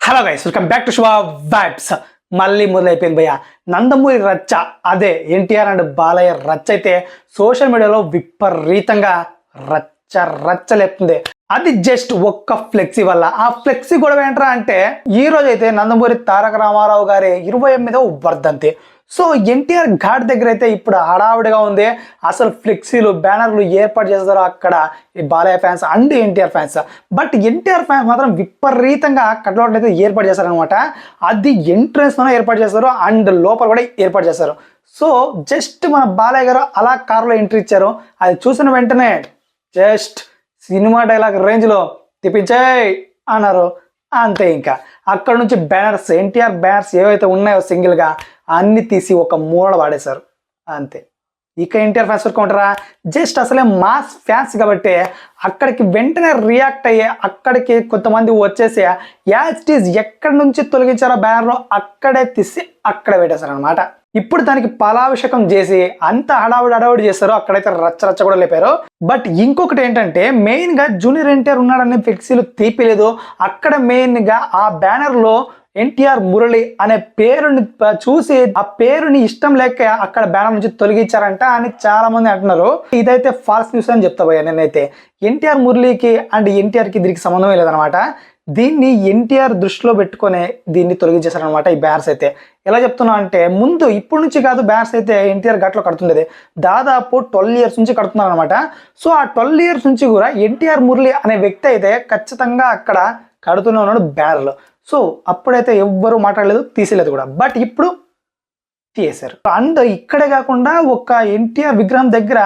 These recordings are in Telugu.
Hello guys, welcome back to Shiva vibes. మళ్ళీ మొదలైపోయింది భయ్య. నందమూరి రచ్చ, అదే ఎన్టీఆర్ అండ్ బాలయ్య రచ్చ అయితే సోషల్ మీడియాలో విపరీతంగా రచ్చ రచ్చలేపుతుంది. అది జస్ట్ ఒక్క ఫ్లెక్సీ వల్ల. ఆ ఫ్లెక్సీ గొడవ ఏంట్రా అంటే, ఈ రోజు అయితే నందమూరి తారక రామారావు గారి 28వ వర్ధంతి. సో ఎన్టీఆర్ ఘాట్ దగ్గర అయితే ఇప్పుడు హడావుడిగా ఉంది. అసలు ఫ్లెక్సీలు బ్యానర్లు ఏర్పాటు చేస్తారు అక్కడ ఈ Balayya fans and NTR fans. But NTR fans మాత్రం విపరీతంగా కట్అవుట్లు అయితే ఏర్పాటు చేస్తారనమాట. అది ఎంట్రన్స్లోనే ఏర్పాటు చేస్తారు అండ్ లోపల కూడా ఏర్పాటు చేస్తారు. సో జస్ట్ మన బాలయ్య గారు అలా కారులో ఎంట్రీ ఇచ్చారు. అది చూసిన వెంటనే జస్ట్ సినిమా డైలాగ్ రేంజ్లో తిప్పించాయి అన్నారు. అంతే, ఇంకా అక్కడ నుంచి బ్యానర్స్, ఎన్టీఆర్ బ్యానర్స్ ఏవైతే ఉన్నాయో సింగిల్గా అన్ని తీసి ఒక మూల వాడేశారు. అంతే. ఇక ఎన్టీఆర్ ఫ్యాన్స్ వరకు ఉంటారా? జస్ట్ అసలే మాస్ ఫ్యాన్స్ కాబట్టి అక్కడికి వెంటనే రియాక్ట్ అయ్యే, అక్కడికి కొంతమంది వచ్చేసి యాజ్ ఇట్ ఈజ్ ఎక్కడి నుంచి తొలగించారో బ్యానర్లో అక్కడే తీసి అక్కడే పెట్టేశారు అనమాట. ఇప్పుడు దానికి పాలాభిషేకం చేసి అంత హడావుడి చేస్తారు. అక్కడైతే రచ్చ రచ్చ కూడా లేపారు. బట్ ఇంకొకటి ఏంటంటే, మెయిన్ గా జూనియర్ ఎన్టీఆర్ ఉన్నాడని ఫ్లెక్సీలు తీపిలేదు. అక్కడ మెయిన్ గా ఆ బ్యానర్ లో ఎన్టీఆర్ మురళి అనే పేరుని చూసి ఆ పేరుని ఇష్టం లేక అక్కడ బ్యానర్ నుంచి తొలగించారంట అని చాలా మంది అంటున్నారు. ఇదైతే ఫాల్స్ న్యూస్ అని చెప్తా పోయా నేనైతే. ఎన్టీఆర్ మురళికి అండ్ ఎన్టీఆర్ కి దీనికి సంబంధమే లేదనమాట. దీన్ని ఎన్టీఆర్ దృష్టిలో పెట్టుకునే దీన్ని తొలగించేశారనమాట ఈ బ్యానర్స్ అయితే. ఎలా చెప్తున్నా అంటే, ముందు ఇప్పుడు నుంచి కాదు బ్యానర్స్ అయితే ఎన్టీఆర్ ఘాట్లో కడుతుండేది. దాదాపు 12 years నుంచి కడుతున్నారు అనమాట. సో ఆ 12 years నుంచి కూడా ఎన్టీఆర్ మురళి అనే వ్యక్తి అయితే ఖచ్చితంగా అక్కడ కడుతూనే ఉన్నాడు బ్యానర్లు. సో అప్పుడైతే ఎవ్వరూ మాట్లాడలేదు, తీసేలేదు కూడా. బట్ ఇప్పుడు తీసేశారు. అండ్ ఇక్కడే కాకుండా ఒక ఎన్టీఆర్ విగ్రహం దగ్గర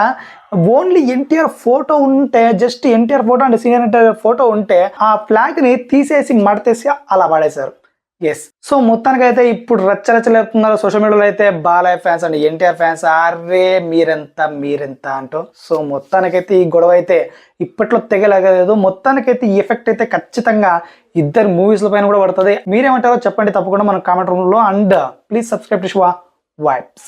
ఓన్లీ ఎన్టీఆర్ ఫోటో ఉంటే, జస్ట్ ఎన్టీఆర్ ఫోటో అంటే సీనియర్ ఎన్టీఆర్ ఫోటో ఉంటే ఆ ఫ్లాగ్ ని తీసేసి మడతేసి అలా పడేశారు. ఎస్. సో మొత్తానికైతే ఇప్పుడు రచ్చరచ్చలేపుతున్నారు సోషల్ మీడియాలో అయితే Balayya fans and NTR fans. అరే మీరెంత అంటూ. సో మొత్తానికైతే ఈ గొడవ అయితే ఇప్పట్లో తెగలేదు. మొత్తానికైతే ఈ ఎఫెక్ట్ అయితే ఖచ్చితంగా ఇద్దరు మూవీస్ల పైన కూడా పడుతుంది. మీరేమంటారో చెప్పండి తప్పకుండా మన కామెంట్ రూమ్ లో. And please subscribe to Shiva vibes.